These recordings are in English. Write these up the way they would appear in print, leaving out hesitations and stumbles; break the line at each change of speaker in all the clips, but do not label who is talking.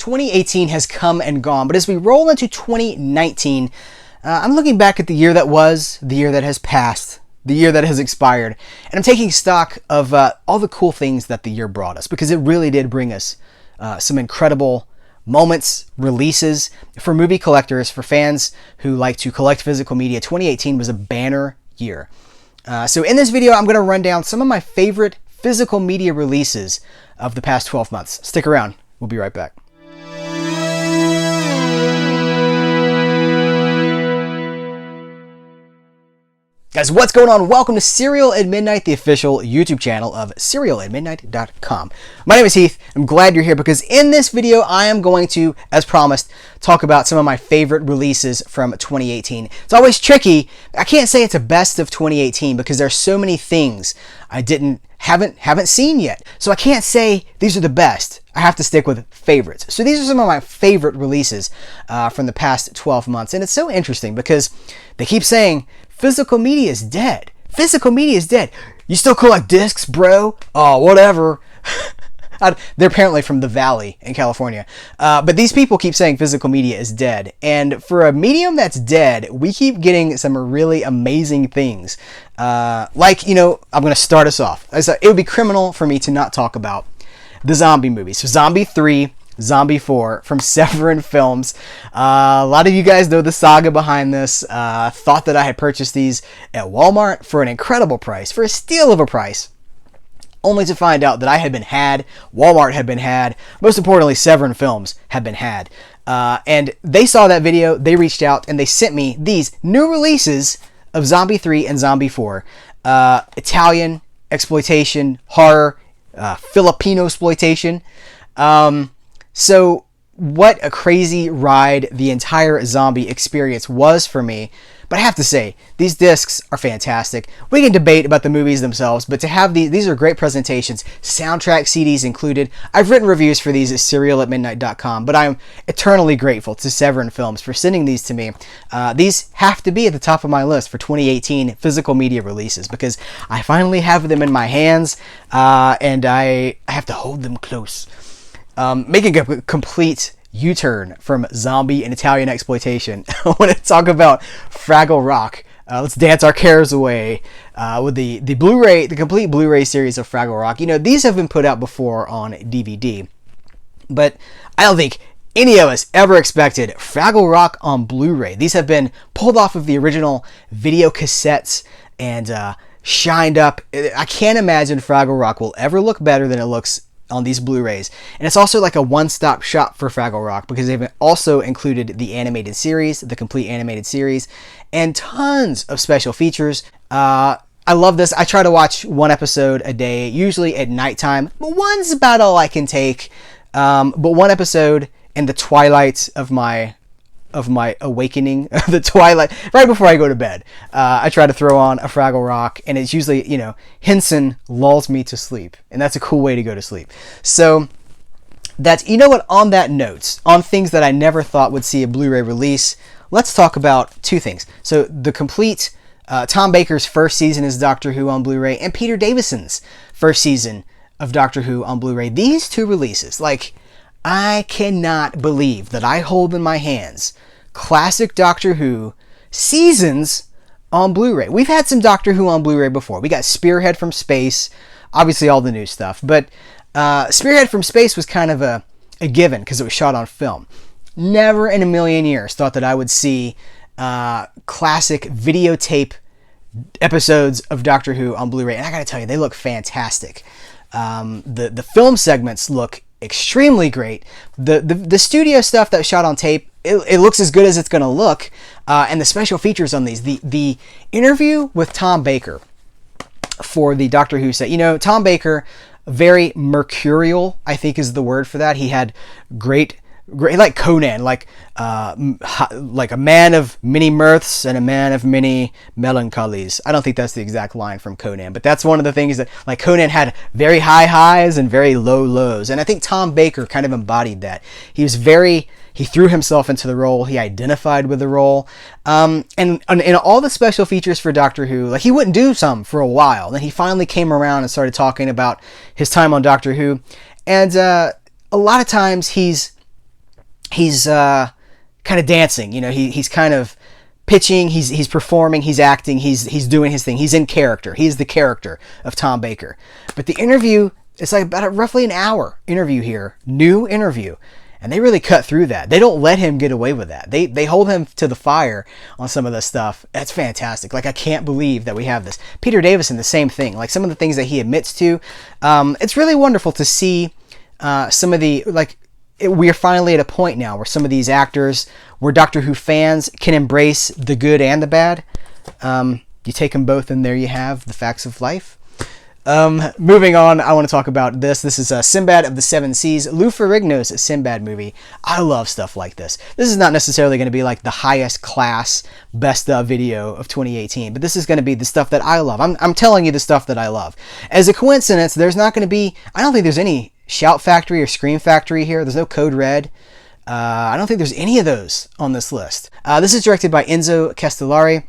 2018 has come and gone, but as we roll into 2019, I'm looking back at the year that was, the year that has passed, the year that has expired, and I'm taking stock of all the cool things that the year brought us, because it really did bring us some incredible moments, releases for movie collectors, for fans who like to collect physical media. 2018 was a banner year. So in this video, I'm going to run down some of my favorite physical media releases of the past 12 months. Stick around. We'll be right back. Guys, what's going on? Welcome to Serial at Midnight, the official YouTube channel of serialatmidnight.com. My name is Heath. I'm glad you're here because in this video, I am going to, as promised, talk about some of my favorite releases from 2018. It's always tricky. I can't say it's a best of 2018 because there's so many things I haven't seen yet. So I can't say these are the best. I have to stick with favorites. So these are some of my favorite releases from the past 12 months. And it's so interesting because they keep saying physical media is dead. Physical media is dead. You still collect discs, bro? Oh, whatever. They're apparently from the Valley in California. But these people keep saying physical media is dead. And for a medium that's dead, we keep getting some really amazing things. Like, you know, I'm going to start us off. It would be criminal for me to not talk about the zombie movies. So Zombie 3, Zombie 4 from Severin Films. A lot of you guys know the saga behind this. Thought that I had purchased these at Walmart for an incredible price, for a steal of a price, only to find out that I had been had, Walmart had been had, most importantly, Severin Films had been had. And they saw that video, they reached out, and they sent me these new releases of Zombie 3 and Zombie 4. Italian exploitation, horror, Filipino exploitation. So what a crazy ride the entire zombie experience was for me. But I have to say, these discs are fantastic. We can debate about the movies themselves, but to have these are great presentations, soundtrack CDs included. I've written reviews for these at serialatmidnight.com, but I'm eternally grateful to Severin Films for sending these to me. These have to be at the top of my list for 2018 physical media releases because I finally have them in my hands, and I have to hold them close. Making a complete U-turn from zombie and Italian exploitation. I want to talk about Fraggle Rock. Let's dance our cares away with the Blu-ray, the complete Blu-ray series of Fraggle Rock. You know, these have been put out before on DVD, but I don't think any of us ever expected Fraggle Rock on Blu-ray. These have been pulled off of the original video cassettes and shined up. I can't imagine Fraggle Rock will ever look better than it looks on these Blu-rays. And it's also like a one-stop shop for Fraggle Rock because they've also included the animated series, the complete animated series, and tons of special features. I love this. I try to watch one episode a day, usually at nighttime, but one's about all I can take. But one episode in the twilight of my awakening, the twilight, right before I go to bed, I try to throw on a Fraggle Rock, and it's usually, you know, Henson lulls me to sleep, and that's a cool way to go to sleep. So that's, you know what, on that note, on things that I never thought would see a Blu-ray release, let's talk about two things. So the complete Tom Baker's first season as Doctor Who on Blu-ray and Peter Davison's first season of Doctor Who on Blu-ray. These two releases, like, I cannot believe that I hold in my hands classic Doctor Who seasons on Blu-ray. We've had some Doctor Who on Blu-ray before. We got Spearhead from Space, obviously all the new stuff, but Spearhead from Space was kind of a given because it was shot on film. Never in a million years thought that I would see classic videotape episodes of Doctor Who on Blu-ray, and I gotta tell you, they look fantastic. The film segments look extremely great. The studio stuff that shot on tape, it looks as good as it's going to look, and the special features on these, the interview with Tom Baker for the Doctor Who set. You know, Tom Baker, very mercurial, I think is the word for that. He had great like Conan, like a man of many mirths and a man of many melancholies. I don't think that's the exact line from Conan, but that's one of the things that, like, Conan had very high highs and very low lows, and I think Tom Baker kind of embodied that. He threw himself into the role. He identified with the role, and all the special features for Doctor Who, like, he wouldn't do some for a while. Then he finally came around and started talking about his time on Doctor Who, and a lot of times he's he's kind of dancing. You know, he's kind of pitching, he's performing, he's acting, he's doing his thing. He's in character. He's the character of Tom Baker. But the interview, it's like about roughly an hour interview here, new interview. And they really cut through that. They don't let him get away with that. They hold him to the fire on some of this stuff. That's fantastic. Like, I can't believe that we have this. Peter Davison, the same thing. Like, some of the things that he admits to. It's really wonderful to see some of the, like, we are finally at a point now where some of these actors, where Doctor Who fans can embrace the good and the bad. You take them both, and there you have the facts of life. Moving on, I want to talk about this. This is Sinbad of the Seven Seas, Lou Ferrigno's Sinbad movie. I love stuff like this. This is not necessarily going to be like the highest class best of video of 2018, but this is going to be the stuff that I love. I'm telling you the stuff that I love. As a coincidence, there's not going to be, I don't think there's any Shout Factory or Scream Factory here. There's no Code Red. I don't think there's any of those on this list. This is directed by Enzo Castellari,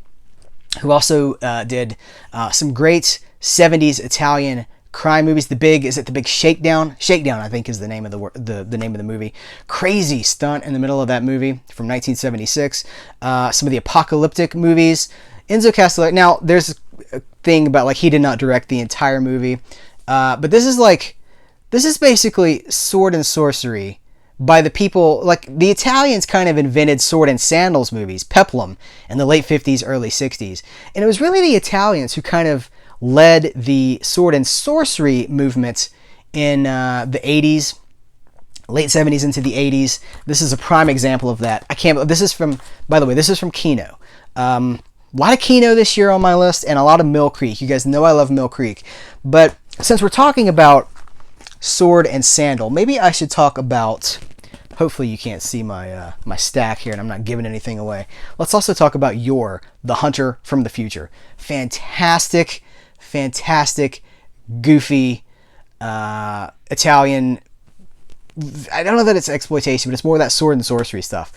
who also did some great 70s Italian crime movies. The Big Shakedown? Shakedown, I think, is the name of the name of the movie. Crazy stunt in the middle of that movie from 1976. Some of the apocalyptic movies. Enzo Castellari. Now, there's a thing about, like, he did not direct the entire movie, but this is basically sword and sorcery by the people, like, the Italians kind of invented sword and sandals movies, peplum, in the late 50s, early 60s. And it was really the Italians who kind of led the sword and sorcery movement in the 80s, late 70s into the 80s. This is a prime example of that. This is from Kino. A lot of Kino this year on my list, and a lot of Mill Creek. You guys know I love Mill Creek. But since we're talking about sword and sandal, maybe I should talk about, hopefully you can't see my my stack here and I'm not giving anything away. Let's also talk about Youre the Hunter from the Future. Fantastic, goofy Italian. I don't know that it's exploitation, but it's more that sword and sorcery stuff.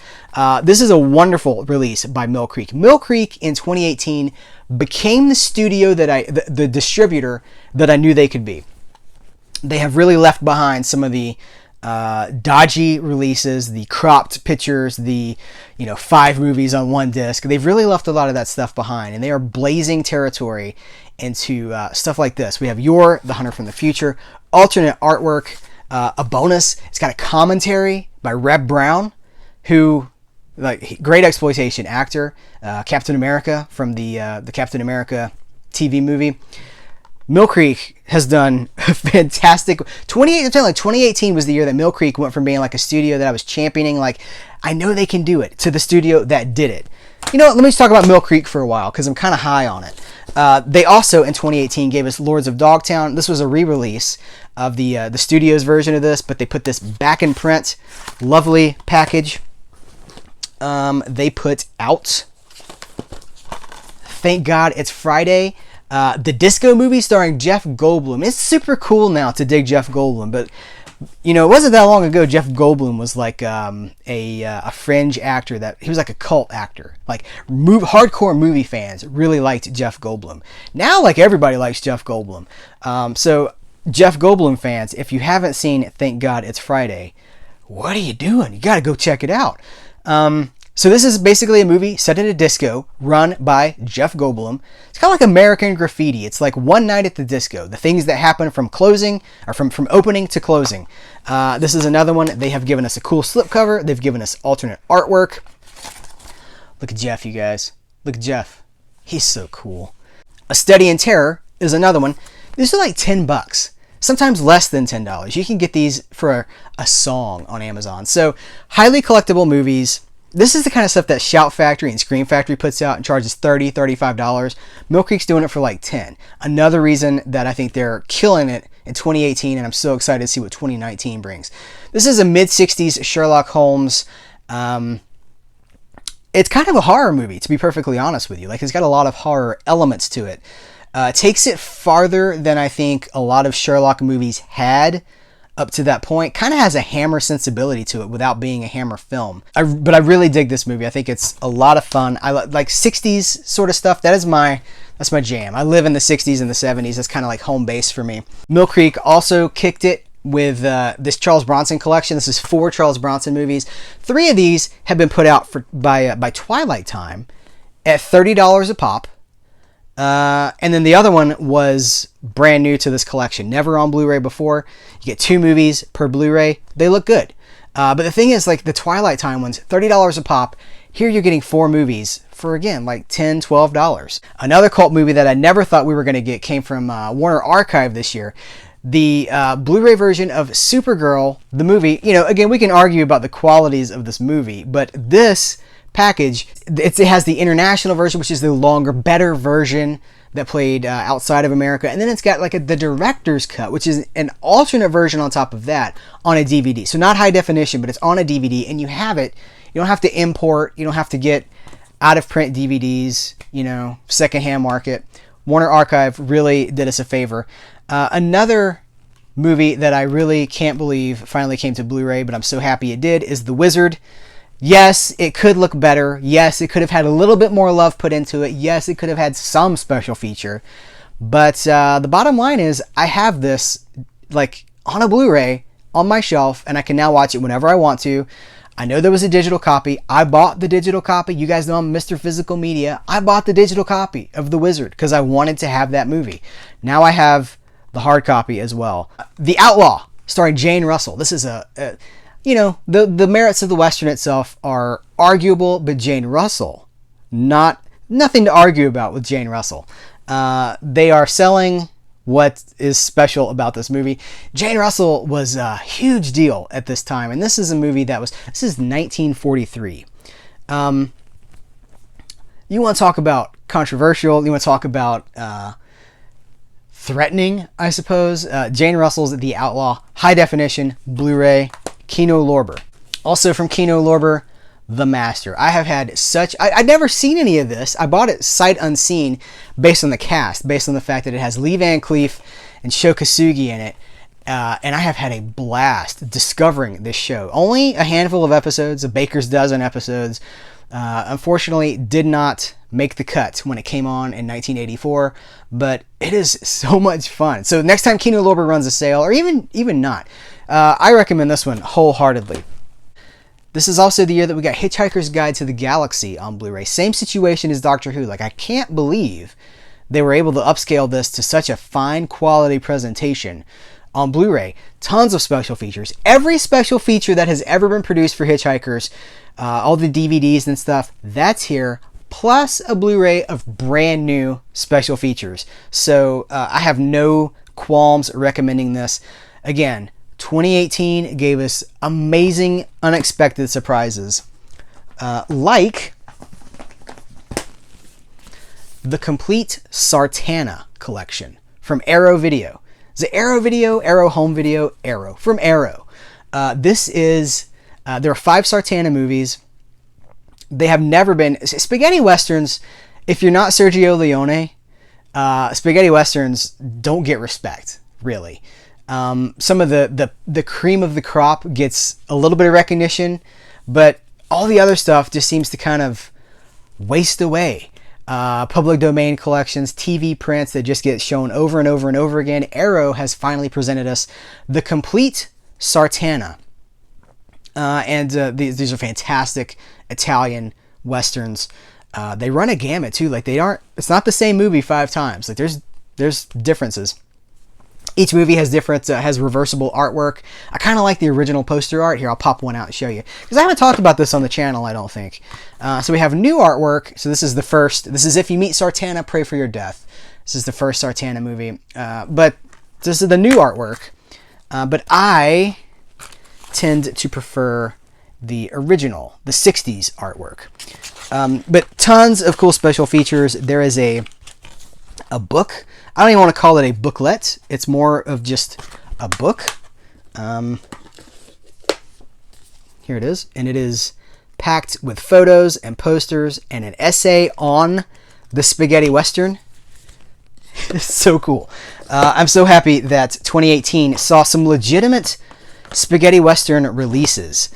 This is a wonderful release by Mill Creek. Mill Creek in 2018 became the studio that the distributor that I knew they could be. They have really left behind some of the dodgy releases, the cropped pictures, the 5 movies on one disc. They've really left a lot of that stuff behind, and they are blazing territory into stuff like this. We have Youre the Hunter from the Future, alternate artwork, a bonus. It's got a commentary by Reb Brown, who, like, great exploitation actor, Captain America from the Captain America TV movie. Mill Creek has done fantastic. 2018 was the year that Mill Creek went from being like a studio that I was championing, like, I know they can do it, to the studio that did it. You know what, let me just talk about Mill Creek for a while, because I'm kind of high on it. They also, in 2018, gave us Lords of Dogtown. This was a re-release of the studio's version of this, but they put this back in print. Lovely package. They put out, Thank God It's Friday, the disco movie starring Jeff Goldblum. It's super cool now to dig Jeff Goldblum, but it wasn't that long ago Jeff Goldblum was like a fringe actor. That he was like a cult actor. Like, hardcore movie fans really liked Jeff Goldblum. Now, like, everybody likes Jeff Goldblum. So Jeff Goldblum fans, if you haven't seen Thank God It's Friday, what are you doing? You got to go check it out. So this is basically a movie set in a disco run by Jeff Goldblum. It's kind of like American Graffiti. It's like One Night at the Disco. The things that happen from closing, or from opening to closing. This is another one. They have given us a cool slipcover. They've given us alternate artwork. Look at Jeff, you guys. Look at Jeff. He's so cool. A Study in Terror is another one. These are like $10. Sometimes less than $10. You can get these for a song on Amazon. So, highly collectible movies. This is the kind of stuff that Shout Factory and Scream Factory puts out and charges $30, $35. Mill Creek's doing it for like $10. Another reason that I think they're killing it in 2018, and I'm so excited to see what 2019 brings. This is a mid-60s Sherlock Holmes. It's kind of a horror movie, to be perfectly honest with you. Like, it's got a lot of horror elements to it. Takes it farther than I think a lot of Sherlock movies had up to that point. Kind of has a Hammer sensibility to it without being a Hammer film. But I really dig this movie. I think it's a lot of fun. I like 60s sort of stuff. That's my jam. I live in the 60s and the 70s. That's kind of like home base for me. Mill Creek also kicked it with this Charles Bronson collection. This is 4 Charles Bronson movies. 3 of these have been put out by Twilight Time at $30 a pop. And then the other one was brand new to this collection, never on Blu-ray before. You get 2 movies per Blu-ray. They look good. But the thing is, like the Twilight Time ones, $30 a pop. Here you're getting 4 movies for, again, like $10, $12. Another cult movie that I never thought we were going to get came from Warner Archive this year. The Blu-ray version of Supergirl, the movie. You know, again, we can argue about the qualities of this movie, but this package, it has the international version, which is the longer, better version that played outside of America, and then it's got like the director's cut, which is an alternate version on top of that on a DVD. So not high definition, but it's on a DVD, and you have it. You don't have to import. You don't have to get out of print DVDs. You know, secondhand market. Warner Archive really did us a favor. Another movie that I really can't believe finally came to Blu-ray, but I'm so happy it did, is The Wizard. Yes, it could look better. Yes, it could have had a little bit more love put into it. Yes, it could have had some special feature. But the bottom line is, I have this like on a Blu-ray on my shelf, and I can now watch it whenever I want to. I know there was a digital copy. I bought the digital copy. You guys know I'm Mr. Physical Media. I bought the digital copy of The Wizard because I wanted to have that movie. Now I have the hard copy as well. The Outlaw, starring Jane Russell. This is you know, the merits of the Western itself are arguable, but Jane Russell, nothing to argue about with Jane Russell. They are selling what is special about this movie. Jane Russell was a huge deal at this time, and this is a movie this is 1943. You want to talk about controversial, you want to talk about threatening, I suppose. Jane Russell's The Outlaw, high definition, Blu-ray, Kino Lorber. Also from Kino Lorber, The Master. I have had I'd never seen any of this. I bought it sight unseen based on the cast, based on the fact that it has Lee Van Cleef and Sho Kosugi in it. And I have had a blast discovering this show. Only a handful of episodes, a baker's dozen episodes. Unfortunately, did not make the cut when it came on in 1984, but it is so much fun. So next time Kino Lorber runs a sale, or even not, I recommend this one wholeheartedly. This is also the year that we got Hitchhiker's Guide to the Galaxy on Blu-ray. Same situation as Doctor Who. Like, I can't believe they were able to upscale this to such a fine quality presentation on Blu-ray. Tons of special features. Every special feature that has ever been produced for Hitchhikers, all the DVDs and stuff, that's here, plus a Blu-ray of brand new special features. So I have no qualms recommending this. Again, 2018 gave us amazing, unexpected surprises, like the complete Sartana collection from Arrow Video. Is it Arrow Video, Arrow Home Video, Arrow? From Arrow. This is, there are 5 Sartana movies. They have never been, spaghetti westerns, if you're not Sergio Leone, spaghetti westerns don't get respect, really. Some of the cream of the crop gets a little bit of recognition, but all the other stuff just seems to kind of waste away. Public domain collections, TV prints that just get shown over and over and over again. Arrow has finally presented us the complete Sartana. These are fantastic Italian westerns. They run a gamut too. Like, it's not the same movie 5 times. Like, there's differences. Each movie has has reversible artwork. I kind of like the original poster art. Here, I'll pop one out and show you, because I haven't talked about this on the channel, I don't think. So we have new artwork. So this is the first. This is If You Meet Sartana, Pray for Your Death. This is the first Sartana movie. But this is the new artwork. But I tend to prefer the original, the 60s artwork. But tons of cool special features. There is a book. I don't even want to call it a booklet. It's more of just a book. Here it is. And it is packed with photos and posters and an essay on the spaghetti western. It's so cool. I'm so happy that 2018 saw some legitimate spaghetti western releases.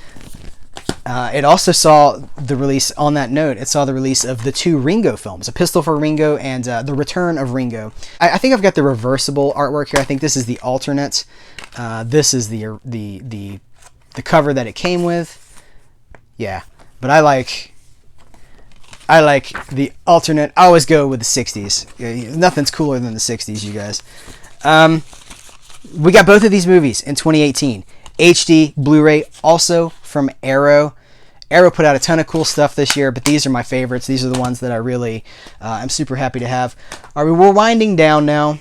It also saw the release, on that note, it saw the release of the 2 Ringo films, A Pistol for Ringo and The Return of Ringo. I think I've got the reversible artwork here. I think this is the alternate. This is the cover that it came with. Yeah, but I like the alternate. I always go with the 60s. Nothing's cooler than the 60s, you guys. We got both of these movies in 2018. HD Blu-ray, also from Arrow. Arrow put out a ton of cool stuff this year, but these are my favorites. These are the ones that I really am super happy to have. All right, we're winding down now.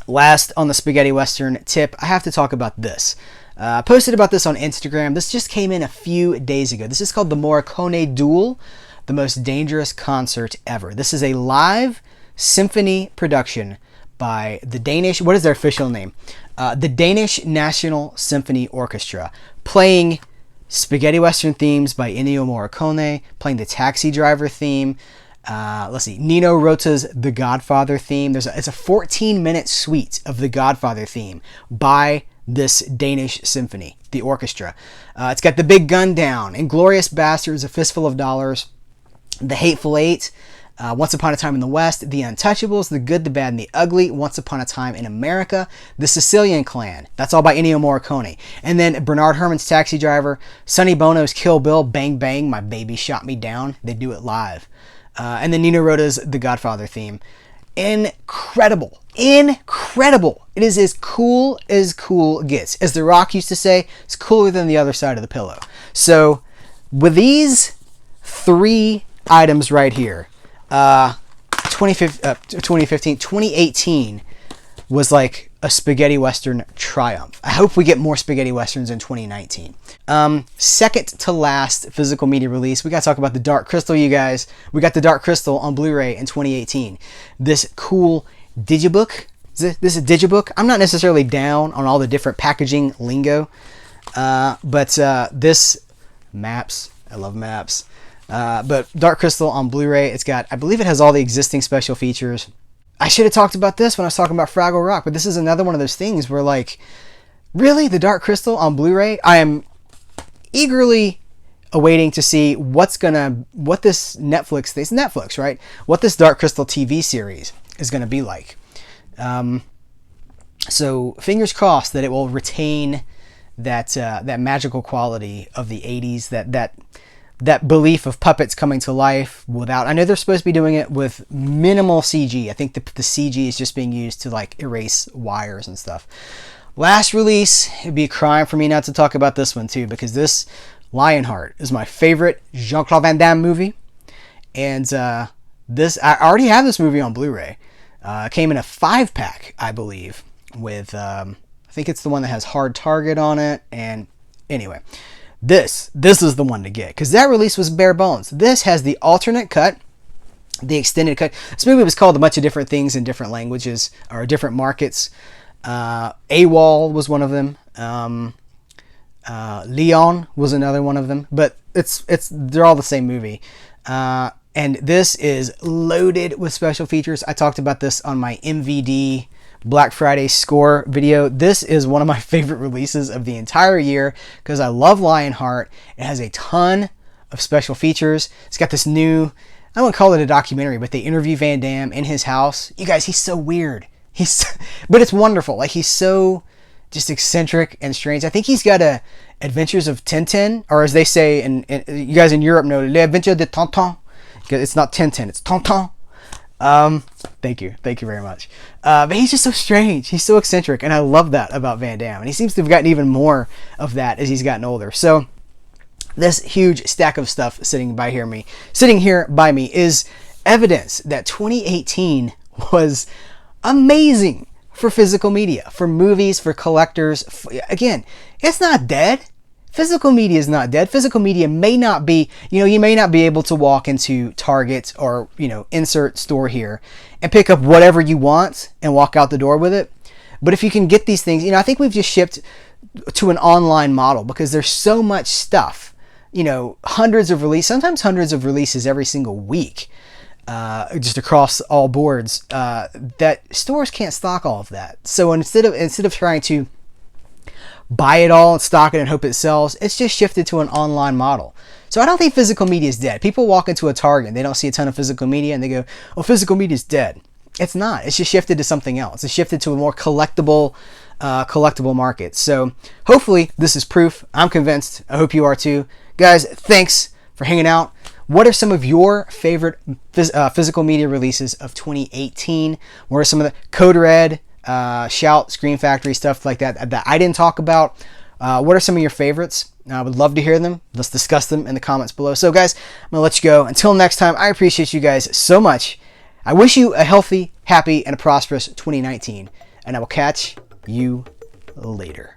Last on the Spaghetti Western tip, I have to talk about this. I posted about this on Instagram. This just came in a few days ago. This is called the Morricone Duel, the most dangerous concert ever. This is a live symphony production by the Danish, what is their official name? The Danish National Symphony Orchestra, playing spaghetti western themes by Ennio Morricone, playing the Taxi Driver theme. Let's see, Nino Rota's The Godfather theme. It's a 14-minute suite of The Godfather theme by this Danish symphony, the orchestra. It's got The Big Gun Down, Inglourious Basterds, A Fistful of Dollars, The Hateful Eight, Once Upon a Time in the West, The Untouchables, The Good, the Bad, and the Ugly, Once Upon a Time in America, The Sicilian Clan. That's all by Ennio Morricone. And then Bernard Herrmann's Taxi Driver, Sonny Bono's Kill Bill, Bang Bang, My Baby Shot Me Down. They do it live. And then Nino Rota's The Godfather theme. Incredible. Incredible. It is as cool gets. As The Rock used to say, it's cooler than the other side of the pillow. So with these 3 items right here, 2018 was like a spaghetti western triumph. I hope we get more spaghetti westerns in 2019. Second to last physical media release, we got to talk about the Dark Crystal, you guys. We got the Dark Crystal on Blu-ray in 2018. This cool digibook. This is a digibook. I'm not necessarily down on all the different packaging lingo, but this maps. I love maps. But Dark Crystal on Blu-ray, it's got, I believe it has all the existing special features. I should have talked about this when I was talking about Fraggle Rock, but this is another one of those things where, like, really, the Dark Crystal on Blu-ray? I am eagerly awaiting to see what this Netflix, it's Netflix, right? What this Dark Crystal TV series is going to be like. So fingers crossed that it will retain that magical quality of the 80s, that belief of puppets coming to life without, I know they're supposed to be doing it with minimal CG. I think the CG is just being used to, like, erase wires and stuff. Last release, it'd be a crime for me not to talk about this one too, because this Lionheart is my favorite Jean-Claude Van Damme movie. And I already have this movie on Blu-ray. It came in a 5-pack, I believe, with, I think it's the one that has Hard Target on it. And anyway, this is the one to get, because that release was bare bones. This has the alternate cut, the extended cut. This movie was called a bunch of different things in different languages or different markets. AWOL was one of them. Leon was another one of them. But they're all the same movie. And this is loaded with special features. I talked about this on my MVD Black Friday score video. This is one of my favorite releases of the entire year because I love Lionheart. It has a ton of special features. It's got this new, I wouldn't call it a documentary, but they interview Van Damme in his house. You guys, he's so weird. But it's wonderful. Like, he's so just eccentric and strange. I think he's got a Adventures of Tintin, or as they say, and you guys in Europe know, Les Adventures de Tintin. It's not Tintin, it's Tintin. Thank you very much. But he's just so strange. He's so eccentric, and I love that about Van Damme. And he seems to have gotten even more of that as he's gotten older. So this huge stack of stuff sitting here by me is evidence that 2018 was amazing for physical media, for movies, for collectors. Again, it's not dead. Physical media is not dead. Physical media may not be, you may not be able to walk into Target or, insert store here and pick up whatever you want and walk out the door with it. But if you can get these things, I think we've just shipped to an online model because there's so much stuff, sometimes hundreds of releases every single week, just across all boards, that stores can't stock all of that. So instead of trying to buy it all and stock it and hope it sells. It's just shifted to an online model. So I don't think physical media is dead. People walk into a Target and they don't see a ton of physical media and they go, oh, physical media is dead. It's not. It's just shifted to something else. It's shifted to a more collectible market. So hopefully this is proof. I'm convinced. I hope you are too. Guys, thanks for hanging out. What are some of your favorite physical media releases of 2018? What are some of the Code Red, Shout, Scream Factory, stuff like that I didn't talk about? What are some of your favorites? I would love to hear them. Let's discuss them in the comments below. So guys, I'm going to let you go. Until next time, I appreciate you guys so much. I wish you a healthy, happy, and a prosperous 2019. And I will catch you later.